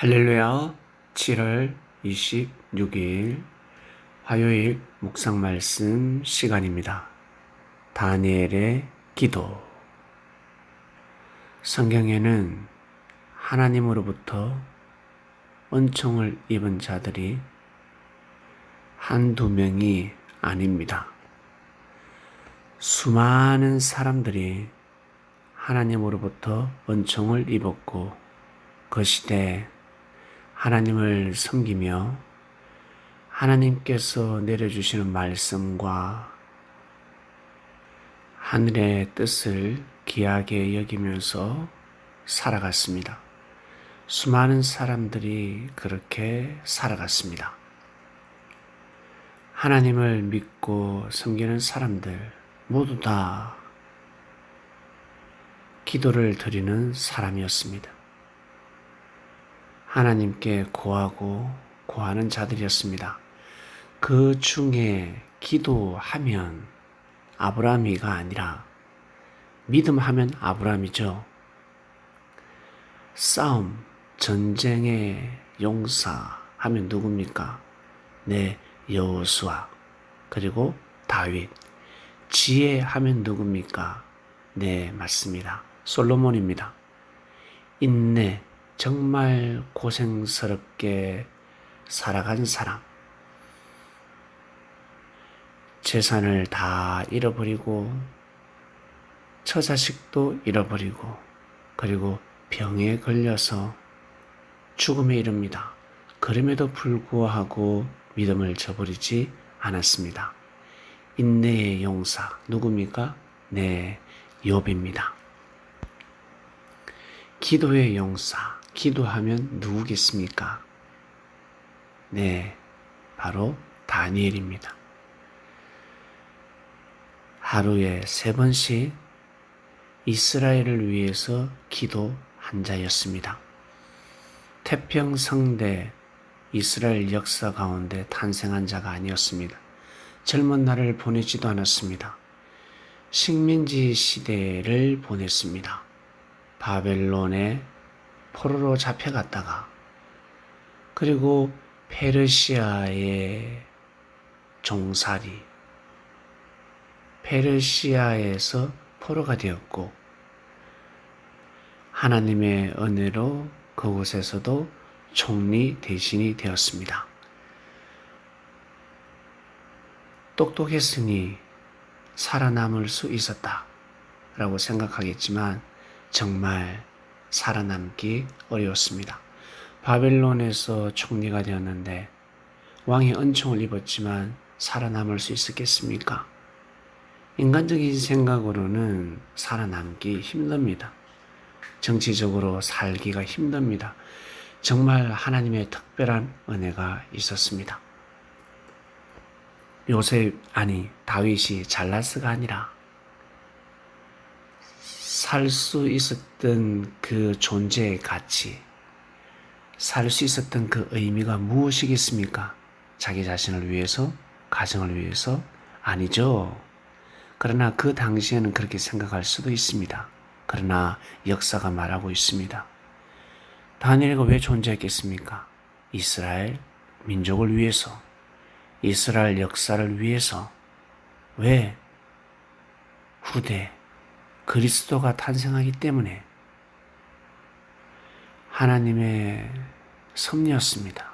할렐루야. 7월 26일 화요일 묵상 말씀 시간입니다. 다니엘의 기도. 성경에는 하나님으로부터 은총을 입은 자들이 한두 명이 아닙니다. 수많은 사람들이 하나님으로부터 은총을 입었고 그 시대에 하나님을 섬기며 하나님께서 내려주시는 말씀과 하늘의 뜻을 귀하게 여기면서 살아갔습니다. 수많은 사람들이 그렇게 살아갔습니다. 하나님을 믿고 섬기는 사람들 모두 다 기도를 드리는 사람이었습니다. 하나님께 구하는 자들이었습니다. 그 중에 기도하면 아브라함이가 아니라 믿음하면 아브라함이죠. 싸움, 전쟁의 용사하면 누굽니까? 네, 여호수아. 그리고 다윗. 지혜하면 누굽니까? 네, 맞습니다. 솔로몬입니다. 인내, 정말 고생스럽게 살아간 사람. 재산을 다 잃어버리고 처자식도 잃어버리고 그리고 병에 걸려서 죽음에 이릅니다. 그럼에도 불구하고 믿음을 저버리지 않았습니다. 인내의 용사 누굽니까? 네, 욥입니다. 기도의 용사, 기도하면 누구겠습니까? 네, 바로 다니엘입니다. 하루에 3번씩 이스라엘을 위해서 기도한 자였습니다. 태평성대 이스라엘 역사 가운데 탄생한 자가 아니었습니다. 젊은 날을 보내지도 않았습니다. 식민지 시대를 보냈습니다. 바벨론에 포로로 잡혀갔다가 그리고 페르시아의 종살이, 페르시아에서 포로가 되었고 하나님의 은혜로 그곳에서도 총리 대신이 되었습니다. 똑똑했으니 살아남을 수 있었다라고 생각하겠지만 정말 살아남기 어려웠습니다. 바벨론에서 총리가 되었는데 왕의 은총을 입었지만 살아남을 수 있었겠습니까? 인간적인 생각으로는 살아남기 힘듭니다. 정치적으로 살기가 힘듭니다. 정말 하나님의 특별한 은혜가 있었습니다. 다윗이 잘나스가 아니라 살 수 있었던 그 존재의 가치, 살 수 있었던 그 의미가 무엇이겠습니까? 자기 자신을 위해서, 가정을 위해서? 아니죠. 그러나 그 당시에는 그렇게 생각할 수도 있습니다. 그러나 역사가 말하고 있습니다. 다니엘가 왜 존재했겠습니까? 이스라엘 민족을 위해서, 이스라엘 역사를 위해서. 왜? 후대 그리스도가 탄생하기 때문에 하나님의 섭리였습니다.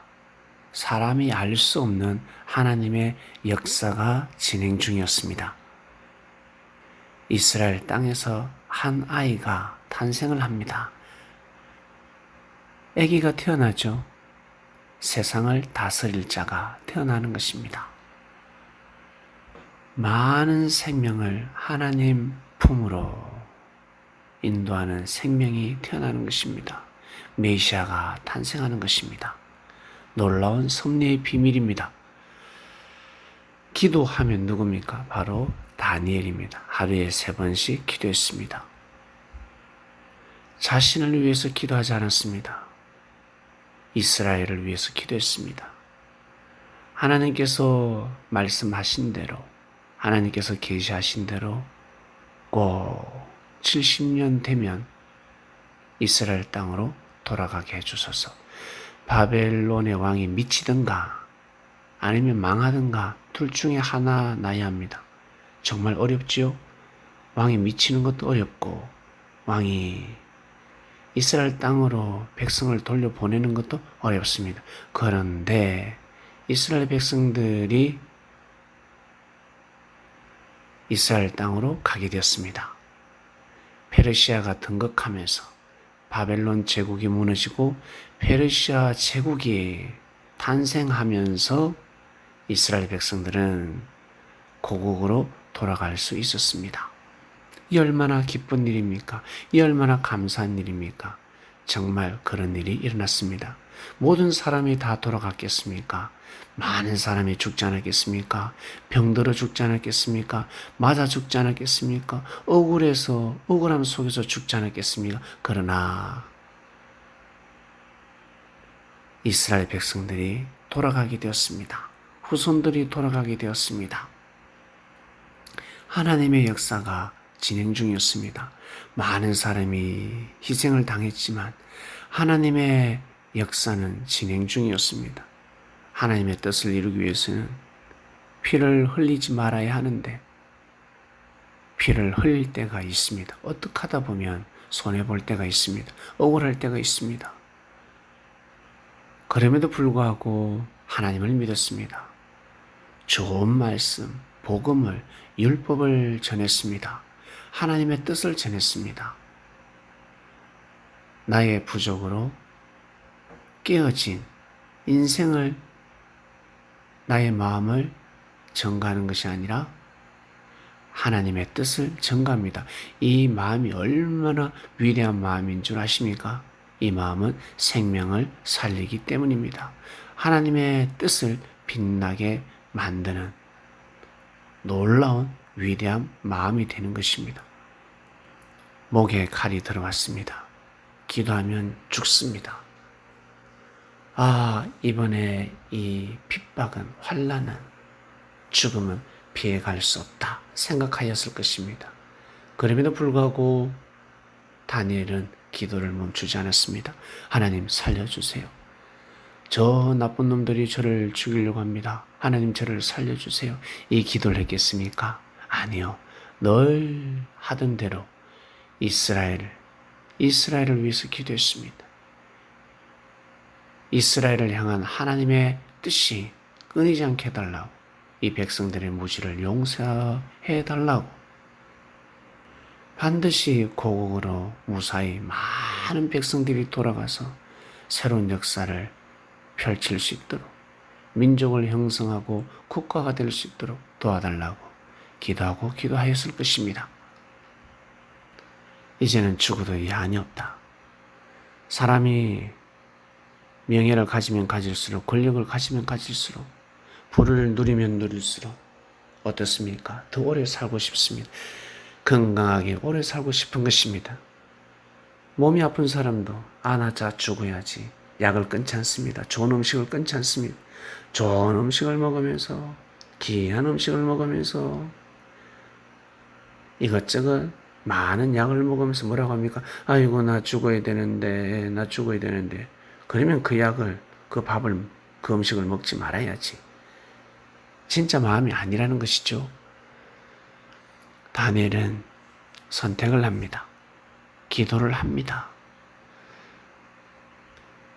사람이 알 수 없는 하나님의 역사가 진행 중이었습니다. 이스라엘 땅에서 한 아이가 탄생을 합니다. 아기가 태어나죠. 세상을 다스릴 자가 태어나는 것입니다. 많은 생명을 하나님 품으로 인도하는 생명이 태어나는 것입니다. 메시아가 탄생하는 것입니다. 놀라운 섭리의 비밀입니다. 기도하면 누굽니까? 바로 다니엘입니다. 하루에 3번씩 기도했습니다. 자신을 위해서 기도하지 않았습니다. 이스라엘을 위해서 기도했습니다. 하나님께서 말씀하신 대로, 하나님께서 계시하신 대로 꼭 70년 되면 이스라엘 땅으로 돌아가게 해주소서. 바벨론의 왕이 미치든가 아니면 망하든가 둘 중에 하나 나야 합니다. 정말 어렵지요? 왕이 미치는 것도 어렵고 왕이 이스라엘 땅으로 백성을 돌려보내는 것도 어렵습니다. 그런데 이스라엘 백성들이 이스라엘 땅으로 가게 되었습니다. 페르시아가 등극하면서 바벨론 제국이 무너지고 페르시아 제국이 탄생하면서 이스라엘 백성들은 고국으로 돌아갈 수 있었습니다. 이 얼마나 기쁜 일입니까? 이 얼마나 감사한 일입니까? 정말 그런 일이 일어났습니다. 모든 사람이 다 돌아갔겠습니까? 많은 사람이 죽지 않았겠습니까? 병들어 죽지 않았겠습니까? 맞아 죽지 않았겠습니까? 억울함 속에서 죽지 않았겠습니까? 그러나 이스라엘 백성들이 돌아가게 되었습니다. 후손들이 돌아가게 되었습니다. 하나님의 역사가 진행 중이었습니다. 많은 사람이 희생을 당했지만 하나님의 역사는 진행 중이었습니다. 하나님의 뜻을 이루기 위해서는 피를 흘리지 말아야 하는데 피를 흘릴 때가 있습니다. 어떻게 하다 보면 손해볼 때가 있습니다. 억울할 때가 있습니다. 그럼에도 불구하고 하나님을 믿었습니다. 좋은 말씀, 복음을, 율법을 전했습니다. 하나님의 뜻을 전했습니다. 나의 부족으로 깨어진 인생을, 나의 마음을 전가하는 것이 아니라 하나님의 뜻을 전가합니다. 이 마음이 얼마나 위대한 마음인 줄 아십니까? 이 마음은 생명을 살리기 때문입니다. 하나님의 뜻을 빛나게 만드는 놀라운 위대한 마음이 되는 것입니다. 목에 칼이 들어왔습니다. 기도하면 죽습니다. 이번에 이 핍박은, 환난은, 죽음은 피해갈 수 없다 생각하였을 것입니다. 그럼에도 불구하고 다니엘은 기도를 멈추지 않았습니다. 하나님 살려주세요. 저 나쁜 놈들이 저를 죽이려고 합니다. 하나님 저를 살려주세요. 이 기도를 했겠습니까? 아니요. 늘 하던 대로 이스라엘을 위해서 기도했습니다. 이스라엘을 향한 하나님의 뜻이 끊이지 않게 해달라고, 이 백성들의 무지를 용서해달라고, 반드시 고국으로 무사히 많은 백성들이 돌아가서 새로운 역사를 펼칠 수 있도록, 민족을 형성하고 국가가 될 수 있도록 도와달라고 기도하고 기도하였을 것입니다. 이제는 죽어도 야한이 없다. 사람이 명예를 가지면 가질수록, 권력을 가지면 가질수록, 부를 누리면 누릴수록 어떻습니까? 더 오래 살고 싶습니다. 건강하게 오래 살고 싶은 것입니다. 몸이 아픈 사람도 나 죽어야지 약을 끊지 않습니다. 좋은 음식을 끊지 않습니다. 좋은 음식을 먹으면서, 귀한 음식을 먹으면서, 이것저것 많은 약을 먹으면서 뭐라고 합니까? 아이고 나 죽어야 되는데. 그러면 그 약을, 그 밥을, 그 음식을 먹지 말아야지. 진짜 마음이 아니라는 것이죠. 다니엘은 선택을 합니다. 기도를 합니다.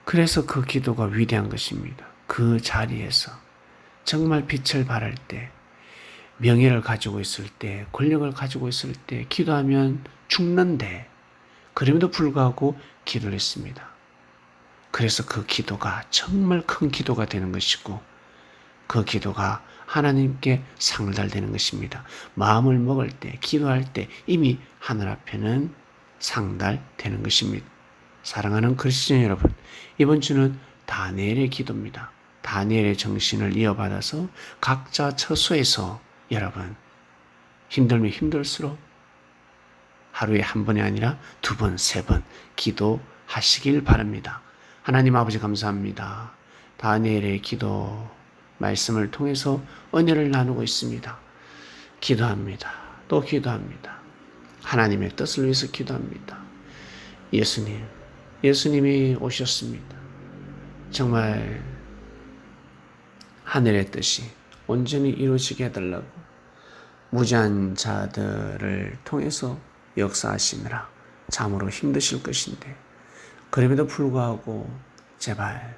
그래서 그 기도가 위대한 것입니다. 그 자리에서 정말 빛을 발할 때, 명예를 가지고 있을 때, 권력을 가지고 있을 때 기도하면 죽는데, 그럼에도 불구하고 기도를 했습니다. 그래서 그 기도가 정말 큰 기도가 되는 것이고, 그 기도가 하나님께 상달되는 것입니다. 마음을 먹을 때, 기도할 때 이미 하늘 앞에는 상달되는 것입니다. 사랑하는 그리스도인 여러분, 이번 주는 다니엘의 기도입니다. 다니엘의 정신을 이어받아서 각자 처소에서 여러분 힘들면 힘들수록 하루에 한 번이 아니라 두 번, 세 번 기도하시길 바랍니다. 하나님 아버지 감사합니다. 다니엘의 기도 말씀을 통해서 은혜를 나누고 있습니다. 기도합니다. 또 기도합니다. 하나님의 뜻을 위해서 기도합니다. 예수님이 오셨습니다. 정말 하늘의 뜻이 온전히 이루어지게 해달라고 무지한 자들을 통해서 역사하시느라 참으로 힘드실 것인데, 그럼에도 불구하고 제발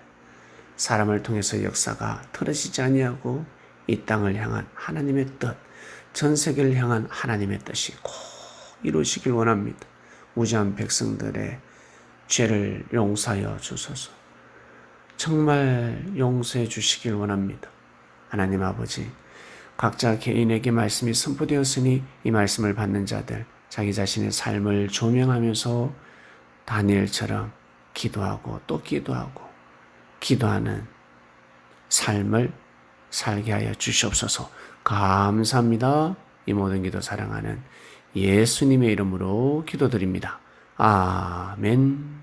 사람을 통해서 역사가 틀어지지 아니하고 이 땅을 향한 하나님의 뜻, 전 세계를 향한 하나님의 뜻이 꼭 이루어지길 원합니다. 무지한 백성들의 죄를 용서하여 주소서. 정말 용서해 주시길 원합니다. 하나님 아버지, 각자 개인에게 말씀이 선포되었으니 이 말씀을 받는 자들 자기 자신의 삶을 조명하면서 다니엘처럼 기도하고 또 기도하고 기도하는 삶을 살게 하여 주시옵소서. 감사합니다. 이 모든 기도 사랑하는 예수님의 이름으로 기도드립니다. 아멘.